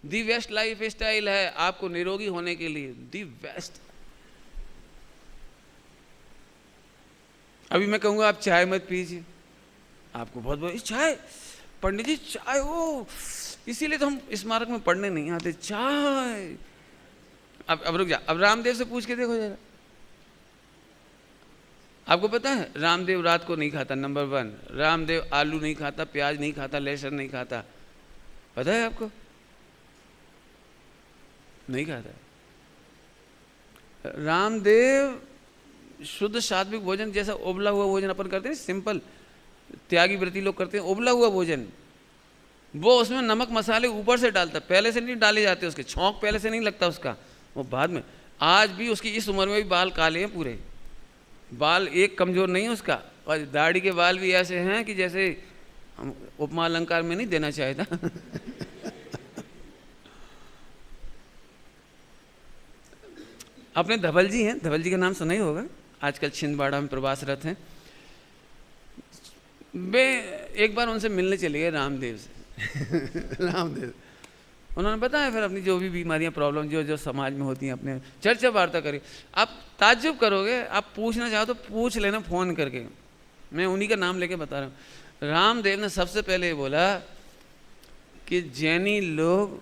S1: दी बेस्ट लाइफ स्टाइल है आपको निरोगी होने के लिए, दी बेस्ट। अभी मैं कहूँगा आप चाय मत पीजिए, आपको बहुत चाय, पंडित जी चाय, वो इसीलिए तो हम स्मारक में पढ़ने नहीं आते चाय। अब रुक जा, अब रामदेव से पूछ के देखो जरा। आपको पता है रामदेव रात को नहीं खाता, नंबर 1। रामदेव आलू नहीं खाता, प्याज नहीं खाता, लहसुन नहीं खाता, पता है आपको? नहीं खाता। रामदेव शुद्ध सात्विक भोजन, जैसा उबला हुआ भोजन अपन करते हैं, सिंपल त्यागी व्रती लोग करते हैं, उबला हुआ भोजन, वो उसमें नमक मसाले ऊपर से डालता, पहले से नहीं डाले जाते, उसके छौंक पहले से नहीं लगता उसका, वो बाद में। आज भी उसकी इस उम्र में भी बाल काले हैं पूरे, बाल एक कमज़ोर नहीं है उसका, और दाढ़ी के बाल भी ऐसे हैं कि जैसे हम उपमा अलंकार में नहीं देना चाहे था अपने धवल जी हैं, धवल जी का नाम सुना ही होगा, आजकल छिंदवाड़ा में प्रवासरत हैं। वे एक बार उनसे मिलने चले गए रामदेव से रामदेव, उन्होंने बताया फिर अपनी जो भी बीमारियां, प्रॉब्लम जो जो समाज में होती हैं, अपने चर्चा वार्ता करी। आप ताज्जुब करोगे, आप पूछना चाहो तो पूछ लेना फ़ोन करके, मैं उन्हीं का नाम लेके बता रहा हूँ। रामदेव ने सबसे पहले ये बोला कि जैनी लोग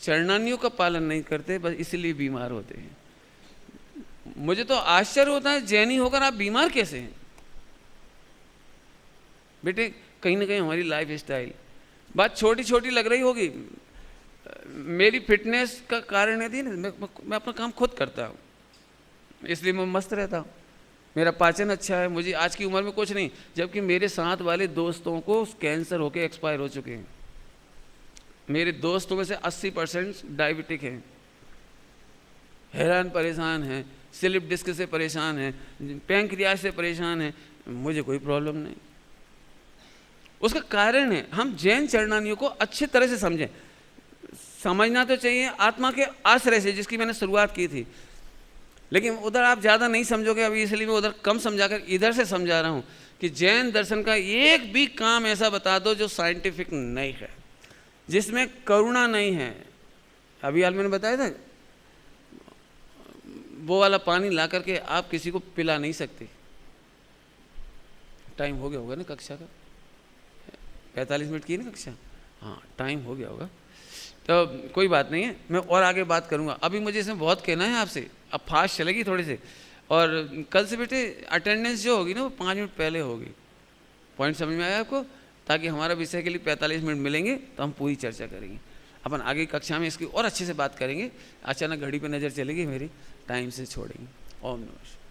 S1: चरणानियों का पालन नहीं करते, बस इसलिए बीमार होते हैं। मुझे तो आश्चर्य होता है, जैनी होकर आप बीमार कैसे हैं? बेटे कहीं ना कहीं हमारी लाइफ स्टाइल, बात छोटी छोटी लग रही होगी, मेरी फिटनेस का कारण है ना, मैं अपना काम खुद करता हूँ, इसलिए मैं मस्त रहता हूँ, मेरा पाचन अच्छा है, मुझे आज की उम्र में कुछ नहीं। जबकि मेरे साथ वाले दोस्तों को कैंसर होके एक्सपायर हो चुके हैं, मेरे दोस्तों में से 80% डायबिटिक हैं, हैरान परेशान हैं, स्लिप डिस्क से परेशान हैं, पैंक्रियाज से परेशान हैं, मुझे कोई प्रॉब्लम नहीं। उसका कारण है हम जैन चरणानियों को अच्छी तरह से समझें। समझना तो चाहिए आत्मा के आश्रय से, जिसकी मैंने शुरुआत की थी, लेकिन उधर आप ज़्यादा नहीं समझोगे अभी, इसलिए मैं उधर कम समझाकर इधर से समझा रहा हूँ कि जैन दर्शन का एक भी काम ऐसा बता दो जो साइंटिफिक नहीं है, जिसमें करुणा नहीं है। अभी हाल मैंने बताया था, वो वाला पानी ला करके आप किसी को पिला नहीं सकते। टाइम हो गया होगा ना कक्षा का, 45 मिनट की ना कक्षा, हाँ टाइम हो गया होगा, तो कोई बात नहीं है, मैं और आगे बात करूँगा। अभी मुझे इसमें बहुत कहना है आपसे, अब फास्ट चलेगी थोड़ी से, और कल से बेटे अटेंडेंस जो होगी ना वो 5 मिनट पहले होगी। पॉइंट समझ में आया आपको? ताकि हमारा विषय के लिए 45 मिनट मिलेंगे तो हम पूरी चर्चा करेंगे। अपन आगे कक्षा में इसकी और अच्छे से बात करेंगे। अचानक घड़ी पे नज़र चलेगी मेरी, टाइम से छोड़ेंगे। ओम नमः शिवाय।